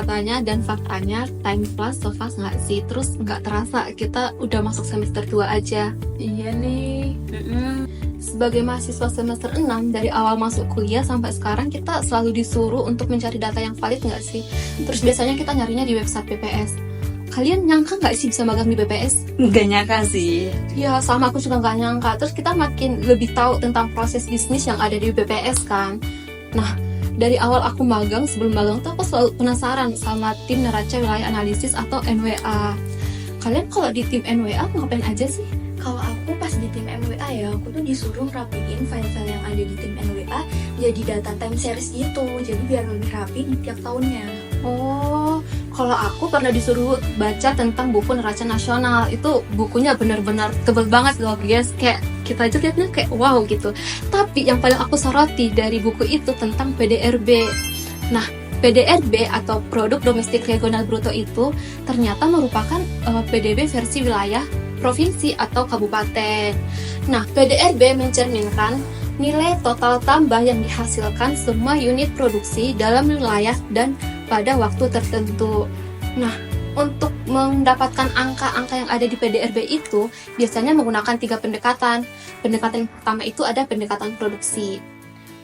Katanya dan faktanya time flies so fast nggak sih? Terus nggak terasa kita udah masuk semester 2 aja. Iya nih. Sebagai mahasiswa semester 6, dari awal masuk kuliah sampai sekarang kita selalu disuruh untuk mencari data yang valid nggak sih? Terus biasanya kita nyarinya di website BPS. Kalian nyangka nggak sih bisa magang di BPS? Nggak nyangka sih. Ya sama, aku juga nggak nyangka. Terus kita makin lebih tahu tentang proses bisnis yang ada di BPS kan. Nah, dari awal aku magang, sebelum magang tuh aku selalu penasaran sama tim neraca wilayah analisis atau NWA. Kalian kalau di tim NWA ngapain aja sih? Kalau aku pas di tim NWA ya, aku tuh disuruh rapiin file-file yang ada di tim NWA jadi data time series gitu, jadi biar lebih rapi di tiap tahunnya. Oh, kalau aku pernah disuruh baca tentang buku neraca nasional. Itu bukunya benar-benar tebal banget loh guys. Kayak kita aja liatnya kayak wow gitu. Tapi yang paling aku soroti dari buku itu tentang PDRB. Nah, PDRB atau Produk Domestik Regional Bruto itu ternyata merupakan PDB versi wilayah, provinsi atau kabupaten. Nah, PDRB mencerminkan nilai total tambah yang dihasilkan semua unit produksi dalam wilayah dan pada waktu tertentu. Nah, untuk mendapatkan angka-angka yang ada di PDRB itu biasanya menggunakan 3 pendekatan. Pendekatan pertama itu ada pendekatan produksi.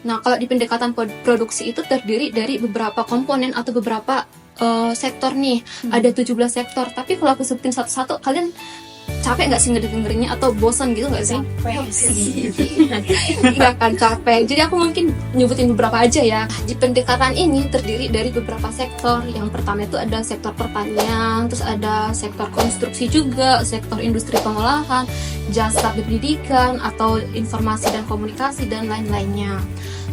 Nah, kalau di pendekatan produksi itu terdiri dari beberapa komponen atau beberapa sektor nih. Ada 17 sektor. Tapi kalau aku sebutin satu-satu, kalian capek nggak sih ngedengerinnya atau bosan gitu nggak sih? Capek sih. Nggak akan capek. Jadi aku mungkin nyebutin beberapa aja ya. Di pendekatan ini terdiri dari beberapa sektor. Yang pertama itu ada sektor pertanian, terus ada sektor konstruksi juga, sektor industri pengolahan, jasa pendidikan atau informasi dan komunikasi dan lain-lainnya.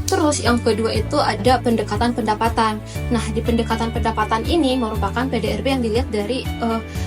Terus yang kedua itu ada pendekatan pendapatan. Nah, di pendekatan pendapatan ini merupakan PDRB yang dilihat dari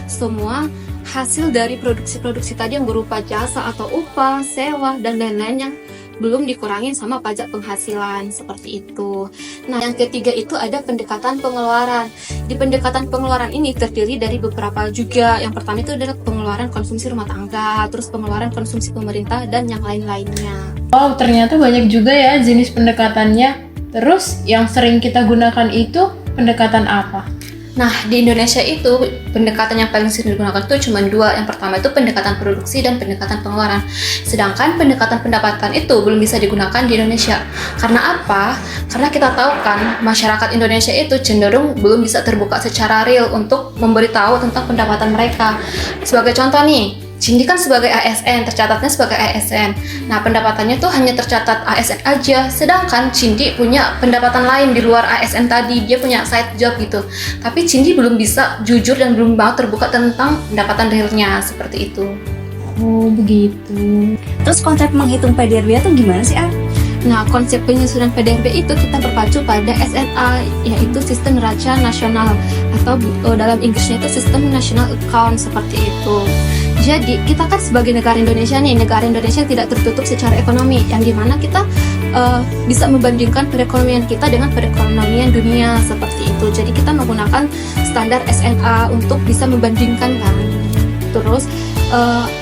semua hasil dari produksi-produksi tadi yang berupa jasa atau upah, sewa, dan lain-lain yang belum dikurangi sama pajak penghasilan, seperti itu. Nah, yang ketiga itu ada pendekatan pengeluaran. Di pendekatan pengeluaran ini terdiri dari beberapa juga. Yang pertama itu adalah pengeluaran konsumsi rumah tangga, terus pengeluaran konsumsi pemerintah, dan yang lain-lainnya. Wow, ternyata banyak juga ya jenis pendekatannya. Terus yang sering kita gunakan itu pendekatan apa? Nah, di Indonesia itu pendekatan yang paling sering digunakan itu cuma 2. Yang pertama itu pendekatan produksi dan pendekatan pengeluaran. Sedangkan pendekatan pendapatan itu belum bisa digunakan di Indonesia. Karena apa? Karena kita tahu kan, masyarakat Indonesia itu cenderung belum bisa terbuka secara real untuk memberitahu tentang pendapatan mereka. Sebagai contoh nih, Cindy kan sebagai ASN, tercatatnya sebagai ASN. Nah, pendapatannya tuh hanya tercatat ASN aja. Sedangkan Cindy punya pendapatan lain di luar ASN tadi. Dia punya side job gitu. Tapi Cindy belum bisa jujur dan belum mau terbuka tentang pendapatan realnya, seperti itu. Oh, begitu. Terus konsep menghitung PDRB itu gimana sih, Ar? Nah, konsep penyusunan PDRB itu kita berpacu pada SNA, yaitu Sistem Neraca Nasional, atau dalam Inggrisnya itu Sistem National Account, seperti itu. Jadi, kita kan sebagai negara Indonesia nih, negara Indonesia yang tidak tertutup secara ekonomi, yang dimana kita bisa membandingkan perekonomian kita dengan perekonomian dunia, seperti itu. Jadi, kita menggunakan standar SNA untuk bisa membandingkan kan. Terus,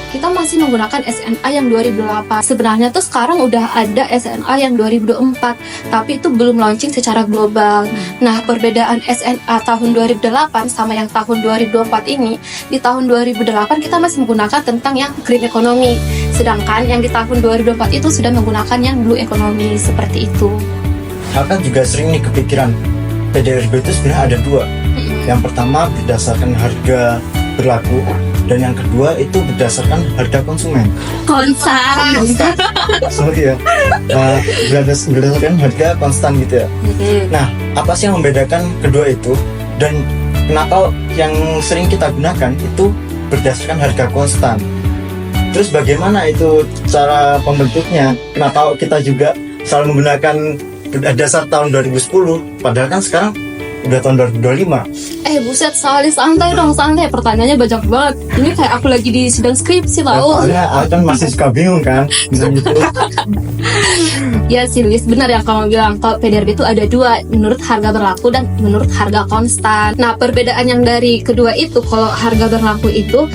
kita masih menggunakan SNA yang 2008. Sebenarnya tuh sekarang udah ada SNA yang 2024, tapi itu belum launching secara global. Nah, perbedaan SNA tahun 2008 sama yang tahun 2024 ini, di tahun 2008 kita masih menggunakan tentang yang green economy, sedangkan yang di tahun 2024 itu sudah menggunakan yang blue economy, seperti itu. Kakak juga sering nih kepikiran, PDRB itu sebenarnya ada 2. Yang pertama berdasarkan harga berlaku, dan yang kedua itu berdasarkan harga konsumen. Konstan. Sorry ya, berdasarkan harga konstan gitu ya. Nah, apa sih yang membedakan kedua itu, dan kenapa yang sering kita gunakan itu berdasarkan harga konstan? Terus bagaimana itu cara pembentuknya? Kenapa kita juga selalu menggunakan berdasar tahun 2010, padahal kan sekarang udah tahun 2025. Buset, santai dong, santai. Pertanyaannya banyak banget. Ini kayak aku lagi di sidang skripsi tau. Soalnya aku kan masih suka bingung kan gitu. Ya sih Luis, benar yang kamu bilang, kalau PDRB itu ada 2, menurut harga berlaku dan menurut harga konstan. Nah, perbedaan yang dari kedua itu, kalau harga berlaku itu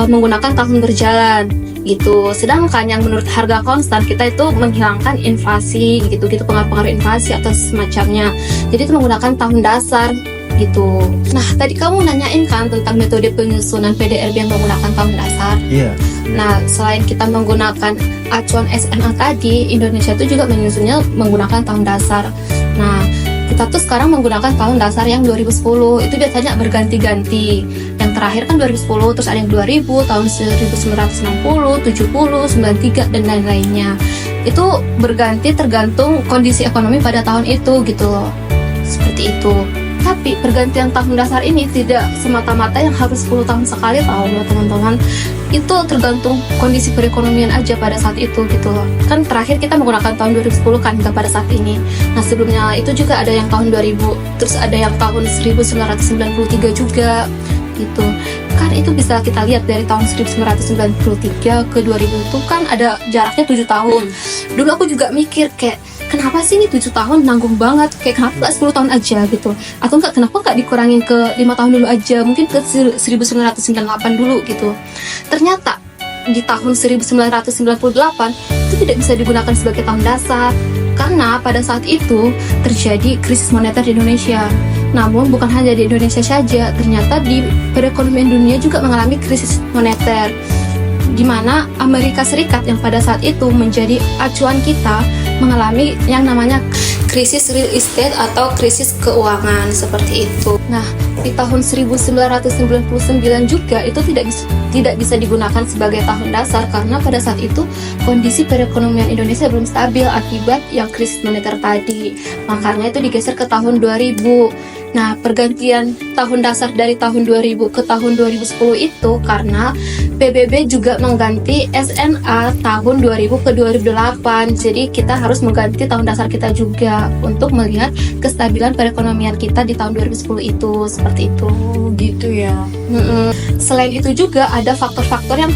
menggunakan tahun berjalan gitu. Sedangkan yang menurut harga konstan, kita itu menghilangkan inflasi gitu pengaruh-pengaruh inflasi atau semacamnya. Jadi itu menggunakan tahun dasar gitu. Nah, tadi kamu nanyain kan tentang metode penyusunan PDRB yang menggunakan tahun dasar. Iya. Nah, selain kita menggunakan acuan SMA tadi, Indonesia itu juga menyusunnya menggunakan tahun dasar. Nah, kita tuh sekarang menggunakan tahun dasar yang 2010. Itu biasanya berganti-ganti. Yang terakhir kan 2010, terus ada yang 2000, tahun 1960, 70, 93, dan lain-lainnya. Itu berganti tergantung kondisi ekonomi pada tahun itu gitu loh. Seperti itu. Tapi pergantian tahun dasar ini tidak semata-mata yang harus 10 tahun sekali tahu loh teman-teman. Itu tergantung kondisi perekonomian aja pada saat itu gitu loh. Kan terakhir kita menggunakan tahun 2010 kan hingga pada saat ini. Nah, sebelumnya itu juga ada yang tahun 2000, terus ada yang tahun 1993 juga gitu. Kan itu bisa kita lihat dari tahun 1993 ke 2000 itu kan ada jaraknya 7 tahun. Dulu aku juga mikir kayak kenapa sih ini 7 tahun nanggung banget, kayak kenapa nggak 10 tahun aja gitu, atau enggak kenapa nggak dikurangin ke 5 tahun dulu aja, mungkin ke 1998 dulu gitu. Ternyata di tahun 1998 itu tidak bisa digunakan sebagai tahun dasar karena pada saat itu terjadi krisis moneter di Indonesia. Namun bukan hanya di Indonesia saja, ternyata di perekonomian dunia juga mengalami krisis moneter, di mana Amerika Serikat yang pada saat itu menjadi acuan kita mengalami yang namanya krisis real estate atau krisis keuangan seperti itu. Nah, di tahun 1999 juga itu tidak bisa digunakan sebagai tahun dasar karena pada saat itu kondisi perekonomian Indonesia belum stabil akibat yang krisis moneter tadi. Makanya itu digeser ke tahun 2000. Nah, pergantian tahun dasar dari tahun 2000 ke tahun 2010 itu karena PBB juga mengganti SNA tahun 2000 ke 2008. Jadi kita harus mengganti tahun dasar kita juga untuk melihat kestabilan perekonomian kita di tahun 2010 itu. Seperti itu. Gitu ya. Selain itu juga ada faktor-faktor yang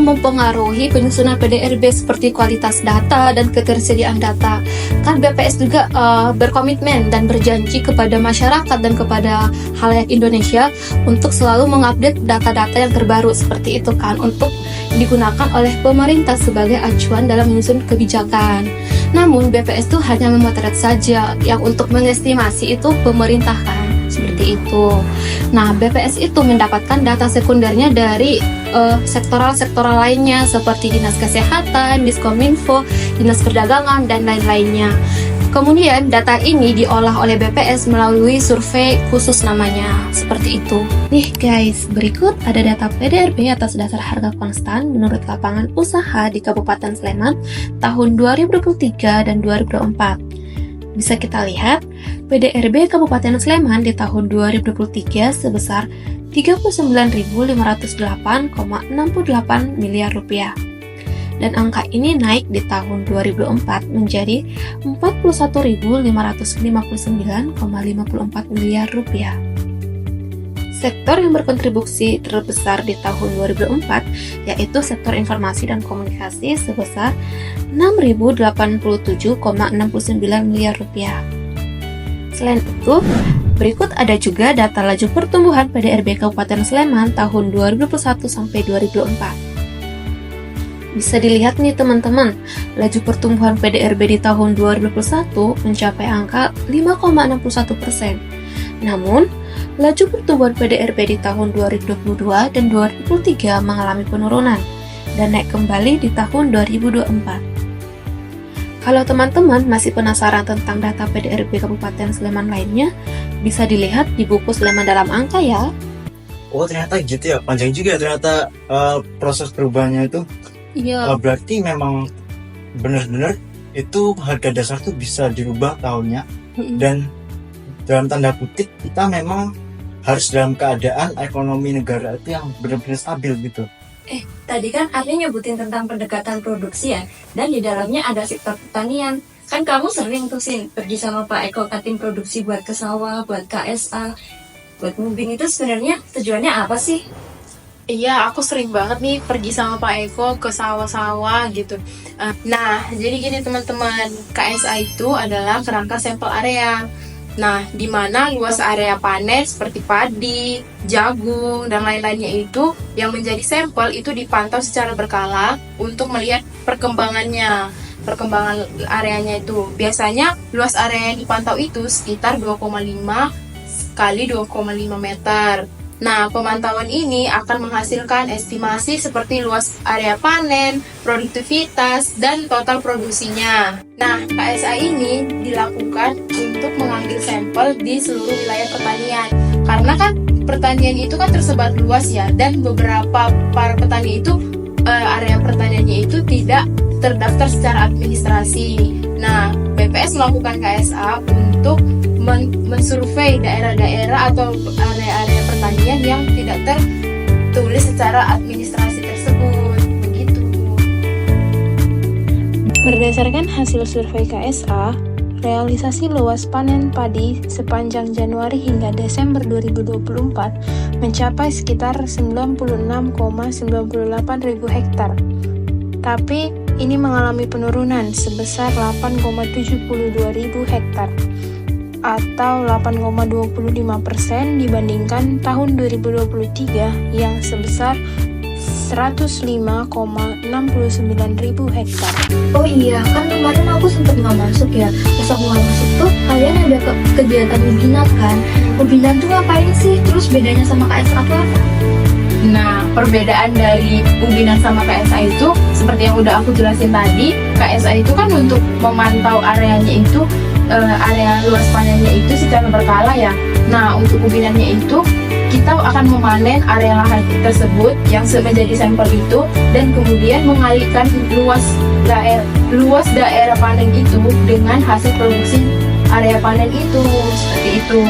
mempengaruhi penyusunan PDRB seperti kualitas data dan ketersediaan data. Kan BPS juga berkomitmen dan berjanji kepada masyarakat dan kepada khalayak Indonesia untuk selalu mengupdate data-data yang terbaru seperti itu kan, untuk digunakan oleh pemerintah sebagai acuan dalam menyusun kebijakan. Namun BPS itu hanya memotret saja, yang untuk mengestimasi itu pemerintah kan, seperti itu. Nah, BPS itu mendapatkan data sekundernya dari sektoral-sektoral lainnya seperti Dinas Kesehatan, Diskominfo, Dinas Perdagangan, dan lain-lainnya. Kemudian data ini diolah oleh BPS melalui survei khusus namanya, seperti itu. Nih guys, berikut ada data PDRB atas dasar harga konstan menurut lapangan usaha di Kabupaten Sleman tahun 2023 dan 2024. Bisa kita lihat, PDRB Kabupaten Sleman di tahun 2023 sebesar 39.508,68 miliar rupiah. Dan angka ini naik di tahun 2004 menjadi 41.559,54 miliar rupiah. Sektor yang berkontribusi terbesar di tahun 2004 yaitu sektor informasi dan komunikasi sebesar 6.087,69 miliar rupiah. Selain itu, berikut ada juga data laju pertumbuhan PDRB Kabupaten Sleman tahun 2021 sampai 2024. Bisa dilihat nih teman-teman, laju pertumbuhan PDRB di tahun 2021 mencapai angka 5,61%. Namun, laju pertumbuhan PDRB di tahun 2022 dan 2023 mengalami penurunan dan naik kembali di tahun 2024. Kalau teman-teman masih penasaran tentang data PDRB Kabupaten Sleman lainnya, bisa dilihat di buku Sleman Dalam Angka ya. Oh, ternyata gitu ya, panjang juga ternyata proses perubahannya itu. Iya. Berarti memang benar-benar itu harga dasar tuh bisa dirubah tahunnya, dan dalam tanda kutip kita memang harus dalam keadaan ekonomi negara itu yang benar-benar stabil gitu. Tadi kan Arni nyebutin tentang pendekatan produksi ya, dan di dalamnya ada sektor pertanian. Kan kamu sering tuh Sin pergi sama Pak Eko cutting produksi buat ke sawah, buat KSA, buat moving. Itu sebenarnya tujuannya apa sih? Iya, aku sering banget nih pergi sama Pak Eko ke sawah-sawah gitu. Nah, jadi gini teman-teman, KSA itu adalah kerangka sampel area. Nah, di mana luas area panen seperti padi, jagung, dan lain-lainnya itu yang menjadi sampel itu dipantau secara berkala untuk melihat perkembangan areanya itu. Biasanya luas area yang dipantau itu sekitar 2,5 kali 2,5 meter. Nah, pemantauan ini akan menghasilkan estimasi seperti luas area panen, produktivitas, dan total produksinya. Nah, KSA ini dilakukan untuk mengambil sampel di seluruh wilayah pertanian. Karena kan pertanian itu kan tersebar luas ya, dan beberapa para petani itu area pertaniannya itu tidak terdaftar secara administrasi. Nah, BPS melakukan KSA untuk mensurvei daerah-daerah atau area-area pertanian yang tidak tertulis secara administrasi tersebut. Begitu. Berdasarkan hasil survei KSA, realisasi luas panen padi sepanjang Januari hingga Desember 2024 mencapai sekitar 96,98 ribu hektar. Tapi ini mengalami penurunan sebesar 8,72 ribu hektar atau 8,25% dibandingkan tahun 2023 yang sebesar 105,69 ribu hektar. Oh iya, kan kemarin aku sempat nggak masuk ya. Pas aku nggak masuk tuh, kalian ada kegiatan webinar kan? Webinar tuh ngapain sih? Terus bedanya sama KSA tuh apa? Nah, perbedaan dari webinar sama KSA itu seperti yang udah aku jelasin tadi. KSA itu kan untuk memantau areanya itu, area luas panennya itu secara berkala ya. Nah, untuk webinarnya itu kita akan memanen area lahan tersebut yang menjadi sampel itu dan kemudian mengalihkan luas daerah panen itu dengan hasil produksi area panen itu, seperti itu.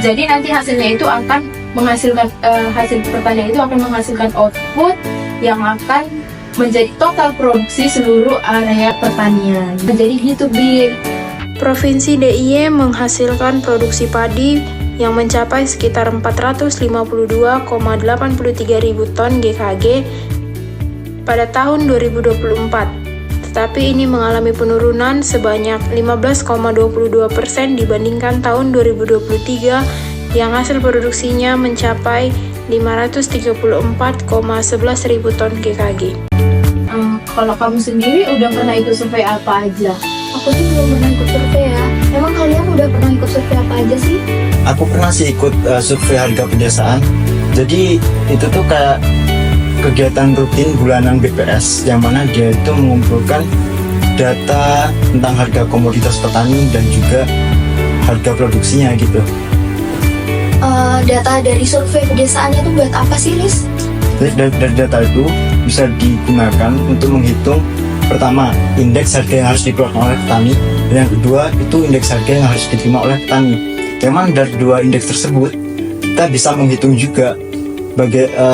Jadi nanti hasilnya itu akan menghasilkan hasil pertanian itu akan menghasilkan output yang akan menjadi total produksi seluruh area pertanian. Jadi gitu, Bil. Provinsi DIY menghasilkan produksi padi yang mencapai sekitar 452,83 ribu ton GKG pada tahun 2024. Tetapi ini mengalami penurunan sebanyak 15,22% dibandingkan tahun 2023 yang hasil produksinya mencapai 534,11 ribu ton GKG. Kalau kamu sendiri udah pernah ikut survei apa aja? Aku sih belum pernah ikut survei ya. Emang kalian udah pernah ikut survei apa aja sih? Aku pernah sih ikut survei harga pedesaan. Jadi itu tuh kayak kegiatan rutin bulanan BPS yang mana dia itu mengumpulkan data tentang harga komoditas petani dan juga harga produksinya gitu. Data dari survei pedesaan itu buat apa sih, Lis? Dari data itu bisa digunakan untuk menghitung pertama indeks harga yang harus dikeluarkan oleh petani, dan yang kedua itu indeks harga yang harus diterima oleh petani. Memang dari dua indeks tersebut kita bisa menghitung juga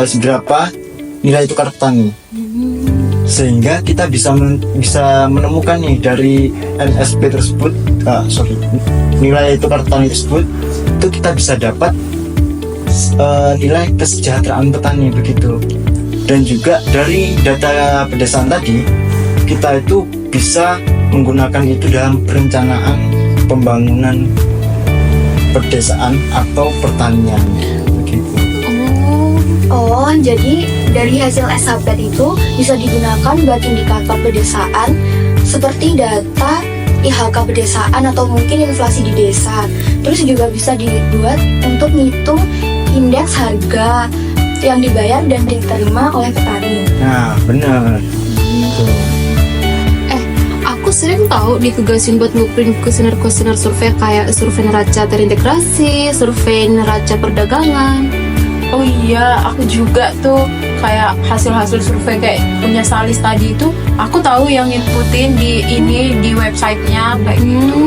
seberapa nilai tukar petani, sehingga kita bisa menemukan nih dari NSP tersebut, nilai tukar petani tersebut itu kita bisa dapat nilai kesejahteraan petani begitu. Dan juga dari data pedesaan tadi kita itu bisa menggunakan itu dalam perencanaan pembangunan pedesaan atau pertanian begitu. Oh, jadi dari hasil SHP itu bisa digunakan buat indikator pedesaan seperti data IHK pedesaan atau mungkin inflasi di desa. Terus juga bisa dibuat untuk ngitung indeks harga yang dibayar dan diterima oleh petani. Nah, benar. Aku sering tahu ditugasin buat ngumpulin kuesioner survei kayak survei neraca terintegrasi, survei neraca perdagangan. Oh iya, aku juga tuh kayak hasil-hasil survei kayak punya Salis tadi itu, aku tahu yang inputin di websitenya kayak gitu.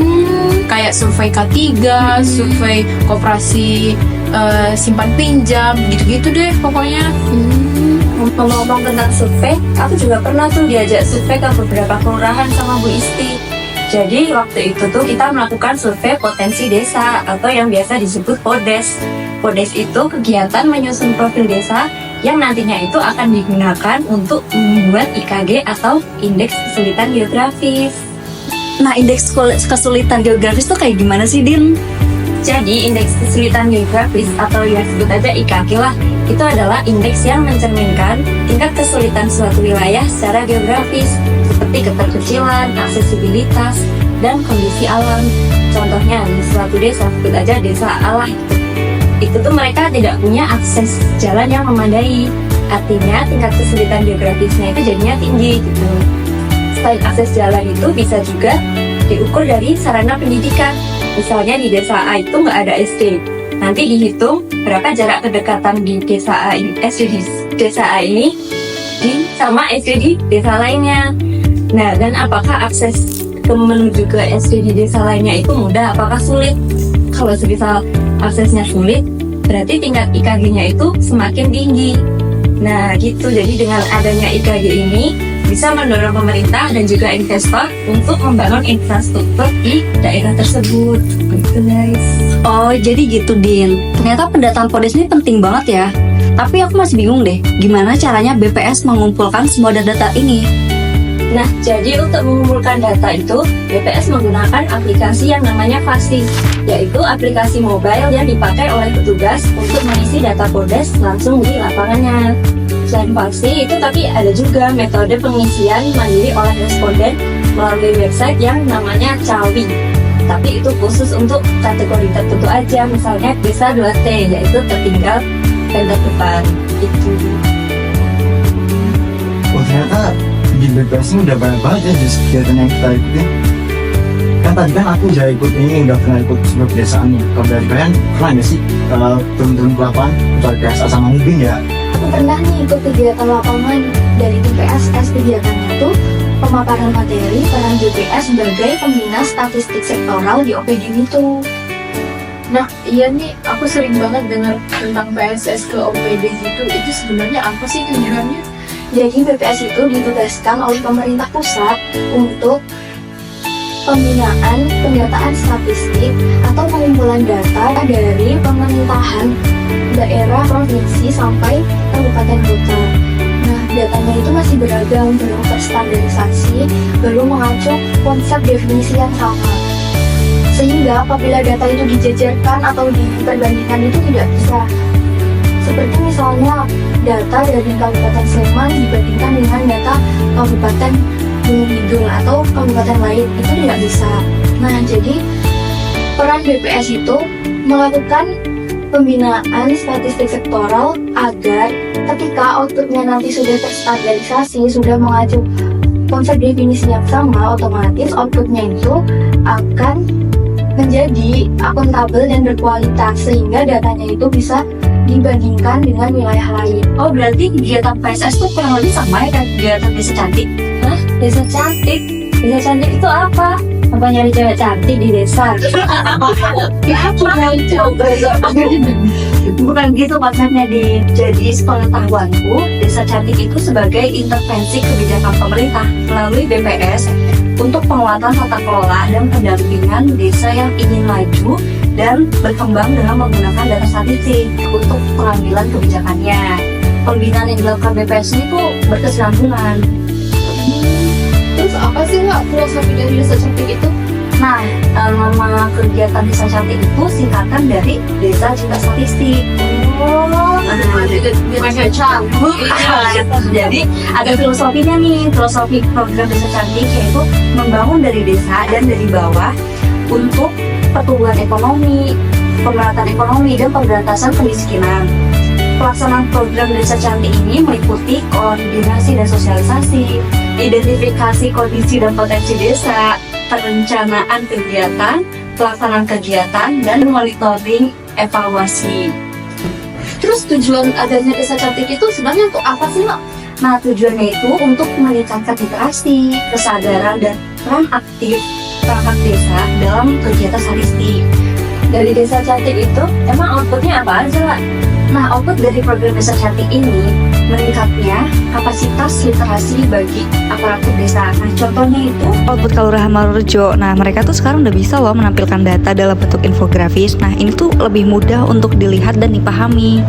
Kayak survei K3, survei koperasi simpan pinjam, gitu-gitu deh pokoknya. Ngomong-ngomong tentang survei, aku juga pernah tuh diajak survei ke beberapa kelurahan sama Bu Isti. Jadi waktu itu tuh kita melakukan survei potensi desa atau yang biasa disebut PODES. PODES itu kegiatan menyusun profil desa yang nantinya itu akan digunakan untuk membuat IKG atau indeks kesulitan geografis. Nah, indeks kesulitan geografis tuh kayak gimana sih, Din? Jadi indeks kesulitan geografis atau yang disebut aja IKG lah, itu adalah indeks yang mencerminkan tingkat kesulitan suatu wilayah secara geografis seperti keterkecilan, aksesibilitas, dan kondisi alam. Contohnya di suatu desa, sebut aja desa Allah gitu. itu tuh mereka tidak punya akses jalan yang memadai. Artinya tingkat kesulitan geografisnya itu jadinya tinggi gitu. Selain akses jalan itu bisa juga diukur dari sarana pendidikan. Misalnya di desa A itu nggak ada SD. Nanti dihitung berapa jarak kedekatan di desa A ini, SD di desa A ini sama SD di desa lainnya. Nah, dan apakah akses menuju ke SD di desa lainnya itu mudah? Apakah sulit? Kalau semisal aksesnya sulit, berarti tingkat IKG-nya itu semakin tinggi. Nah, gitu. Jadi dengan adanya IKG ini bisa mendorong pemerintah dan juga investor untuk membangun infrastruktur di daerah tersebut. Gitu, guys. Oh, jadi gitu, Din. Ternyata pendataan PODES ini penting banget ya. Tapi aku masih bingung deh, gimana caranya BPS mengumpulkan semua data ini? Nah, jadi untuk mengumpulkan data itu, BPS menggunakan aplikasi yang namanya Fasti, yaitu aplikasi mobile yang dipakai oleh petugas untuk mengisi data PODES langsung di lapangannya. Selain Fasti itu tapi ada juga metode pengisian mandiri oleh responden melalui website yang namanya Cawi. Tapi itu khusus untuk kategori tertentu aja, misalnya desa 2T, yaitu tertinggal dan terdepan. Itu. Oh, ternyata di BPS ini udah banyak banget ya jenis kegiatan yang kita ikutin. Kan tadi kan aku udah ikut ini, udah pernah ikut sebuah pedesaan nih. Kalau dari kalian pernah nggak sih turun-turun ke lapangan untuk PSA sama mungkin ya? Aku pernah nih ikut kegiatan lapangan dari tim PSS. Kegiatannya tuh pemaparan materi peran BPS sebagai pembina statistik sektoral di OPD itu. Nah, iya nih, aku sering banget dengar tentang PSS ke OPD gitu. Itu sebenarnya apa sih tujuannya? Jadi BPS itu ditugaskan oleh pemerintah pusat untuk pembinaan pendataan statistik atau pengumpulan data dari pemerintahan daerah, provinsi sampai kabupaten kota. Nah, datanya itu masih beragam, belum terstandarisasi, belum mengacu konsep definisi yang sama. Sehingga apabila data itu dijajarkan atau diperbandingkan itu tidak bisa. Seperti misalnya data dari Kabupaten Sleman dibandingkan dengan data Kabupaten Gunung Kidul atau kabupaten lain, itu tidak bisa. Nah, jadi peran BPS itu melakukan pembinaan statistik sektoral agar ketika outputnya nanti sudah terstandarisasi, sudah mengacu konsep definisi yang sama, otomatis outputnya itu akan menjadi akuntabel dan berkualitas sehingga datanya itu bisa dibandingkan dengan wilayah lain. Oh, berarti kegiatan PSS tuh kurang lebih sama ya kayak kegiatan Desa Cantik? Hah? Desa Cantik? Desa Cantik itu apa? Apa nyari cewek cantik di desa? Bukan gitu maksudnya, Din. Jadi sepengetahuanku, Desa Cantik itu sebagai intervensi kebijakan pemerintah melalui BPS untuk penguatan tata kelola dan pendampingan desa yang ingin maju dan berkembang dengan menggunakan data statistik untuk pengambilan kebijakannya. Pembinaan yang dilakukan BPS ini tuh berkesinambungan. Terus apa sih nggak filosofi dari Desa Cantik itu? Nah, nama kegiatan Desa Cantik itu singkatan dari Desa Cinta Statistik. Jadi ada filosofinya nih, filosofi program Desa Cantik yaitu membangun dari desa dan dari bawah untuk pertumbuhan ekonomi, pemerataan ekonomi, dan pemberantasan kemiskinan. Pelaksanaan program Desa Cantik ini meliputi koordinasi dan sosialisasi, identifikasi kondisi dan potensi desa, perencanaan kegiatan, pelaksanaan kegiatan, dan monitoring evaluasi. Terus tujuan adanya Desa Cantik itu sebenarnya untuk apa sih, Mak? Nah, tujuannya itu untuk meningkatkan literasi, kesadaran, dan peran aktif perangkat desa dalam kegiatan statistik. Dari Desa Cantik itu emang outputnya apa aja, Kak? Nah, output dari program Desa Cantik ini meningkatnya kapasitas literasi bagi aparatur desa. Nah, contohnya itu Output Kelurahan Marurejo. Nah, mereka tuh sekarang udah bisa loh menampilkan data dalam bentuk infografis. Nah, ini tuh lebih mudah untuk dilihat dan dipahami.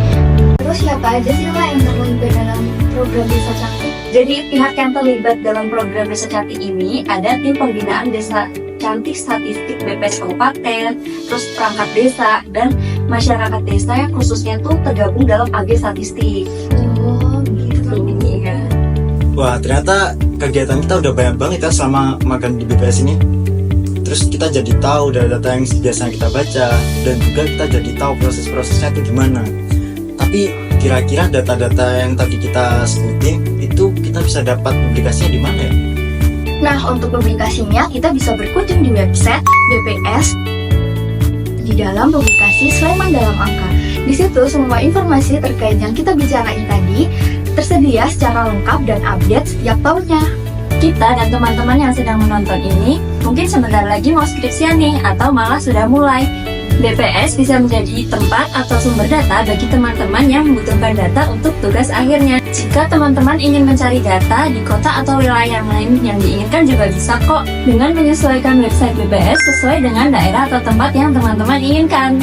Terus siapa aja sih Pak yang terlibat dalam program Desa Cantik? Jadi pihak yang terlibat dalam program Desa Cantik ini ada tim pembinaan Desa Cantik Statistik BPS Kabupaten, terus perangkat desa, dan masyarakat desa yang khususnya tuh tergabung dalam AG Statistik. Oh, gitu. Iya. Wah, ternyata kegiatan kita udah banyak banget ya selama magang di BPS ini. terus kita jadi tahu dari data yang biasanya kita baca, dan juga kita jadi tahu proses-prosesnya itu gimana. Tapi kira-kira data-data yang tadi kita sebutin itu kita bisa dapat publikasinya di mana ya? Nah, untuk publikasinya kita bisa berkunjung di website BPS di dalam publikasi Sleman dalam Angka. Di situ semua informasi terkait yang kita bicarain tadi tersedia secara lengkap dan update setiap tahunnya. Kita dan teman-teman yang sedang menonton ini mungkin sebentar lagi mau skripsian nih atau malah sudah mulai. BPS bisa menjadi tempat atau sumber data bagi teman-teman yang membutuhkan data untuk tugas akhirnya. Jika teman-teman ingin mencari data di kota atau wilayah yang lain yang diinginkan juga bisa kok, dengan menyesuaikan website BPS sesuai dengan daerah atau tempat yang teman-teman inginkan.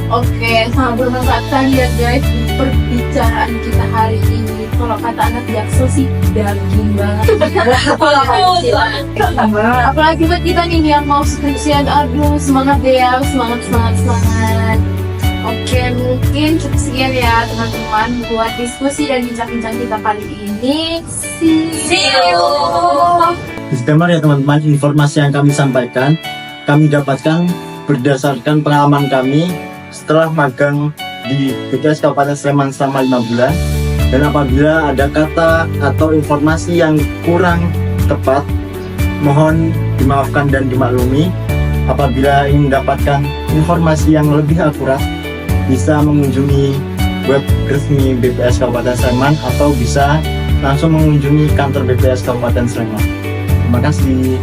Oke, sangat bermanfaat sekali ya guys perbicaraan kita hari ini. Kalau kata anak Jaksel sih daging banget. Apalagi buat kita nih yang mau skripsian, aduh semangat deh ya, semangat. Oke, mungkin cukup sekian ya teman-teman buat diskusi dan bincang-bincang kita kali ini. See you. Disclaimer ya teman-teman, informasi yang kami sampaikan kami dapatkan berdasarkan pengalaman kami setelah magang di BPS Kabupaten Sleman selama 5 bulan. Dan apabila ada kata atau informasi yang kurang tepat, mohon dimaafkan dan dimaklumi. Apabila ingin mendapatkan informasi yang lebih akurat, bisa mengunjungi web resmi BPS Kabupaten Sleman atau bisa langsung mengunjungi kantor BPS Kabupaten Sleman. Terima kasih.